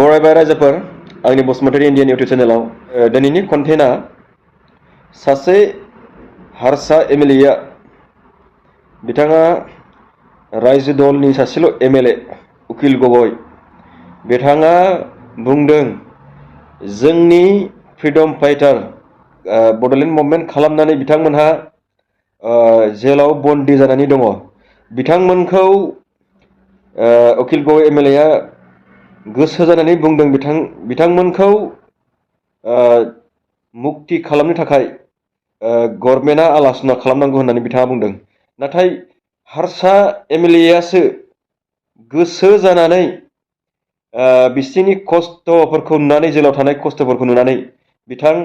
बरायबाय रायजोफोर आंनि Basumatary Indian YouTube चेनेलाव दिनैनि कन्टेन्टआ सासे हारसा एमएलए बिथाङा रायजो दलनि सासेल' एमएलए उकिल गगৈ बिथाङा बुंदों जोंनि फ्रिडम फाइटार बड'लेण्ड मुभमेन्ट खालामनानै बिथांमोनहा जेलाव बन्दी जानानै दङ बिथांमोनखौ उकिल गगৈ एमएलएआ गोसो जानानै बुंदों बिथांमोनखौ मुक्ति खालामनो थाखाय गभर्नमेन्टआ आलोचना खालामनांगौ होननानै बिथाङा बुंदों नाथाय हारसा एमएलएआसो गोसो जानानै बिसोरनि खस्थ'फोरखौ नुनानै जेलाव थानाय खस्थ'फोरखौ नुनानै बिथां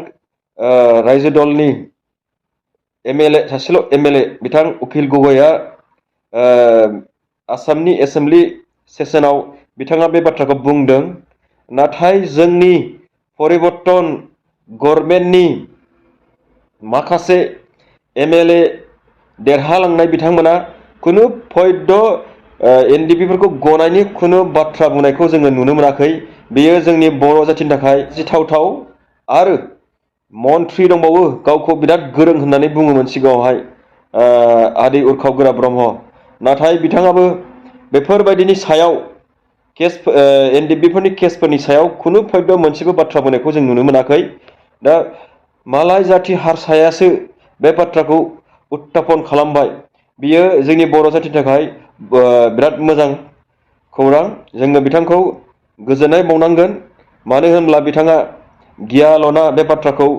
रायजो दलनि एमएलए सासेल' एमएलए बिथां उकिल गगैआ आसामनि एसेम्बलि सेसनाव बिथाङा बे बाथ्राखौ बुंदों नाथाय जोंनि परिबर्तन गभर्नमेन्टनि माखासे एमएलए देरहालांनाय बिथांमोना खुनु फैध एनडिएफबिफोरखौ गनायनि खुनु बाथ्रा बुंनायखौ जोङो नुनो मोनाखै बेयो जोंनि बर' जाथिनि थाखाय गिथावथाव आरो मन्त्रि दंबावो गावखौ बिराद गोरों होननानै बुङोमोन सिगाङावहाय आदै उरखाव गोरा ब्रह्म नाथाय बिथाङाबो बेफोरबायदिनि सायाव केस एनडिएफबिफोरनि केसफोरनि सायाव खुनु फैध मोनसेबो बाथ्रा बुंनायखौ जों नुनो मोनाखै दा मालाय जाथि हारसायासो बे बाथ्राखौ उत्थापन खालामबाय बियो जोंनि बर' जाथिनि थाखाय बिराद मोजां खौरां जोङो बिथांखौ गोजोननाय बावनांगोन मानो होनब्ला बिथाङा गियालना बे बाथ्राखौ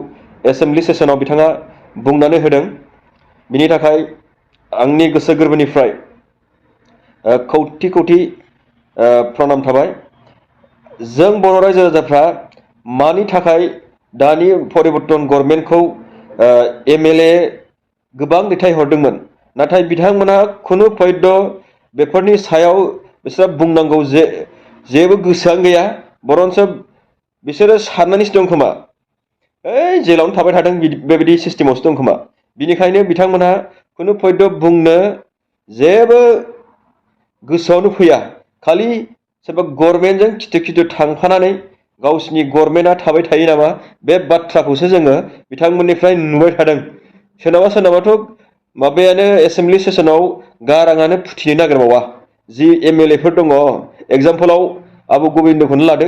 एसेम्बलि सेसनाव बिथाङा बुंनानै होदों बिनि थाखाय आंनि गोसो गोरबोनिफ्राय खौटि खौटि प्रनाम थाबाय जों बर' रायजो राजाफ्रा मानि थाखाय दानि परिबर्तन गभर्नमेन्टखौ एमएलए गोबां दैथायहरदोंमोन नाथाय बिथांमोनहा खुनु फैध बेफोरनि सायाव बिसोर बुंनांगौ जेबो गोसोआनो गैया बरन्स बिसोरो साननानैसो दं खोमा जेलावनो थाबाय थादों बेबायदि सिस्टेमावसो दं खोमा बिनिखायनो बिथांमोनहा खुनु फैध बुंनो जेबो गोसोआवनो फैया खालि सोरबा गभर्नमेन्टजों खिथु खिथु थांफानानै गावसिनि गभर्नमेन्टआ थाबाय थायो नामा बे बाथ्राखौसो जोङो बिथांमोननिफ्राय नुबाय थादों सोरनाबा सोरनाबाथ' माबायानो एसेम्बलि सेसनाव गाराङानो फुथिनो नागिरबावा जि एमएलएफोर दङ एगजामपोलाव आबु गबिन्दखौनो लादो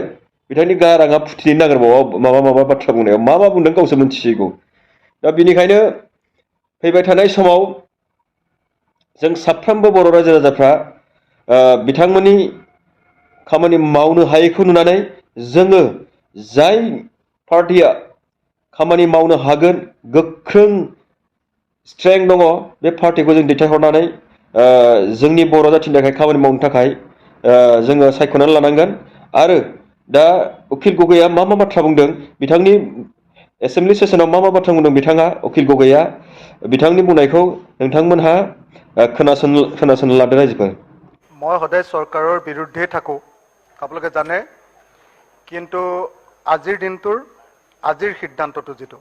बिथांनि गाराङा फुथिनो नागिरबावा माबा बाथ्रा बुंनायाव मा बुंदों गावसो मिथिसिगौ दा बिनिखायनो फैबाय थानाय समाव जों साफ्रोमबो बर' रायजो राजाफ्रा बिथांमोननि खामानि मावनो हायैखौ नुनानै जोङो जाय पार्टिया खामानि मावनो हागोन गोख्रों स्ट्रेंथ दङ बे पार्टिखौ जों दैथायहरनानै जोंनि बर' जाथिनि थाखाय खामानि मावनो थाखाय जोङो सायख'नानै लानांगोन आरो दा उकिल गगैआ मा बाथ्रा बुंदों बिथांनि एसेम्बलि सेसनाव मा बाथ्रा बुंदों बिथाङा उकिल गगैआ बिथांनि बुंनायखौ नोंथांमोनहा खोनासंनो लादो रायजोफोर মই সদায় চৰকাৰৰ বিৰুদ্ধে থাকোঁ আপোনালোকে জানে কিন্তু আজিৰ দিনটোৰ আজিৰ সিদ্ধান্তটো যিটো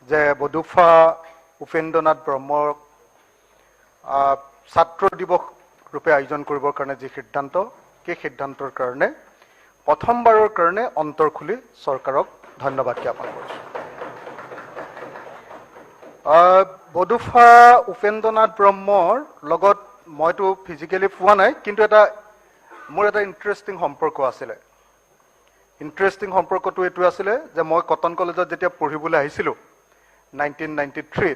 যে বডুফা উপেন্দ্ৰনাথ ব্ৰহ্মক ছাত্ৰ দিৱস ৰূপে আয়োজন কৰিবৰ কাৰণে যি সিদ্ধান্ত সেই সিদ্ধান্তৰ কাৰণে প্ৰথমবাৰৰ কাৰণে অন্তৰ খুলি চৰকাৰক ধন্যবাদ জ্ঞাপন কৰিছোঁ বডুফা উপেন্দ্ৰনাথ ব্ৰহ্মৰ লগত মইতো ফিজিকেলি পোৱা নাই কিন্তু মোৰ এটা ইণ্টাৰেষ্টিং সম্পৰ্ক আছিলে ইণ্টাৰেষ্টিং সম্পৰ্কটো এইটো আছিলে যে মই কটন কলেজত যেতিয়া পঢ়িবলৈ আহিছিলোঁ 1993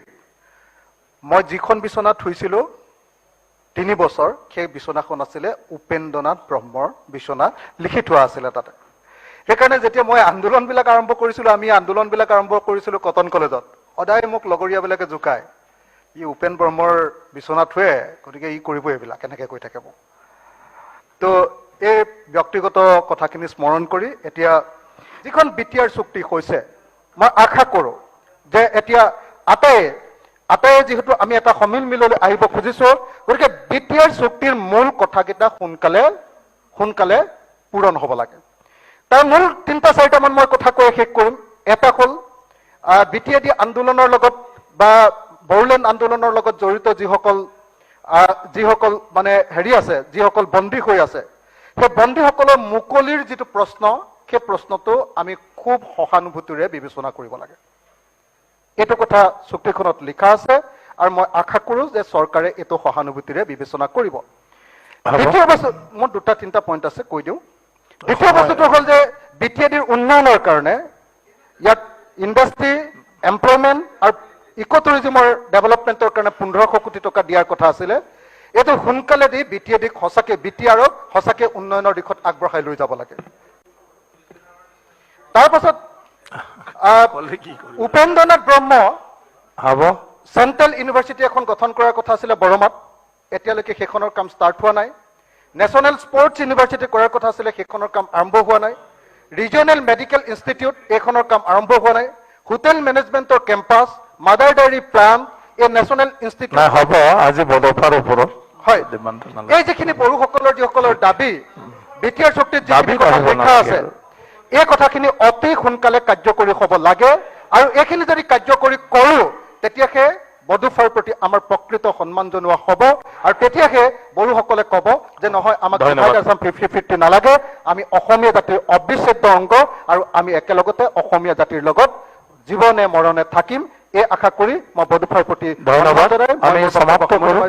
মই যিখন বিচনাত শুইছিলোঁ 3 বছৰ সেই বিচনাখন আছিলে উপেন্দ্ৰনাথ ব্ৰহ্মৰ বিচনা লিখি থোৱা আছিলে তাতে সেইকাৰণে যেতিয়া মই আন্দোলনবিলাক আৰম্ভ কৰিছিলোঁ আমি আন্দোলনবিলাক আৰম্ভ কৰিছিলোঁ কটন কলেজত সদায় মোক লগৰীয়াবিলাকে জোকায় ই উপেন ব্ৰহ্মৰ বিচনাত শুৱে গতিকে ই কৰিব এইবিলাক এনেকৈ কৈ থাকে মোক তো এই ব্যক্তিগত কথাখিনি স্মৰণ কৰি এতিয়া যিখন বিটিআৰ চুক্তি হৈছে মই আশা কৰোঁ যে এতিয়া আটায়ে যিহেতু আমি এটা সমিল মিললৈ আহিব খুজিছোঁ গতিকে বিটিআৰ চুক্তিৰ মূল কথাকেইটা সোনকালে পূৰণ হ'ব লাগে তাৰ মূল 3-4টামান মই কথা কৈ শেষ কৰিম এটা হ'ল বিটিআৰডি আন্দোলনৰ লগত বা বড়োলেণ্ড আন্দোলনৰ লগত জড়িত যিসকল মানে হেৰি আছে যিসকল বন্দী হৈ আছে সেই বন্দীসকলৰ মুকলিৰ যিটো প্ৰশ্ন সেই প্ৰশ্নটো আমি খুব সহানুভূতিৰে বিবেচনা কৰিব লাগে এইটো কথা চুক্তিখনত লিখা আছে আৰু মই আশা কৰোঁ যে চৰকাৰে এইটো সহানুভূতিৰে বিবেচনা কৰিব দ্বিতীয় বস্তু মোৰ দুটা তিনিটা পইণ্ট আছে কৈ দিওঁ দ্বিতীয় বস্তুটো হ'ল যে বিটিএডিৰ উন্নয়নৰ কাৰণে ইয়াত ইণ্ডাষ্ট্ৰী এমপ্লয়মেণ্ট আৰু ইকো টুৰিজিমৰ ডেভেলপমেণ্টৰ কাৰণে 1500 কোটি টকা দিয়াৰ কথা আছিলে এইটো সোনকালে দি বিটিএডিক সঁচাকে বিটিআৰক সঁচাকে উন্নয়নৰ দিশত আগবঢ়াই লৈ যাব লাগে তাৰপাছত উপেন্দ্ৰনাথ ব্ৰহ্ম হ'ব চেণ্ট্ৰেল ইউনিভাৰ্চিটি এখন গঠন কৰাৰ কথা আছিলে বৰমাত এতিয়ালৈকে সেইখনৰ কাম ষ্টাৰ্ট হোৱা নাই নেশ্যনেল স্পৰ্টছ ইউনিভাৰ্চিটি কৰাৰ কথা আছিলে সেইখনৰ কাম আৰম্ভ হোৱা নাই ৰিজনেল মেডিকেল ইনষ্টিটিউট এইখনৰ কাম আৰম্ভ হোৱা নাই হোটেল মেনেজমেণ্টৰ কেম্পাছ মাদাৰ ডেইৰী প্লাণ্ট এই নেশ্যনেল ইনষ্টিটিউট হ'ব আজি বদফাৰ ওপৰত হয় এই যিখিনি বড়োসকলৰ যিসকলৰ দাবী বিটিআৰ চুক্তিত দাবী লিখা আছে এই কথাখিনি অতি সোনকালে কাৰ্যকৰী হ'ব লাগে আৰু এইখিনি যদি কাৰ্যকৰী কৰোঁ তেতিয়াহে বড়োফাৰ প্ৰতি আমাৰ প্ৰকৃত সন্মান জনোৱা হ'ব আৰু তেতিয়াহে বড়োসকলে ক'ব যে নহয় আমাক 50-50 নালাগে আমি অসমীয়া জাতিৰ অবিচ্ছেদ্য অংগ আৰু আমি একেলগতে অসমীয়া জাতিৰ লগত জীৱনে মৰণে থাকিম এই আশা কৰি মই বড়োফাৰ প্ৰতি ধন্যবাদ আমি সমাপ্ত কৰোঁ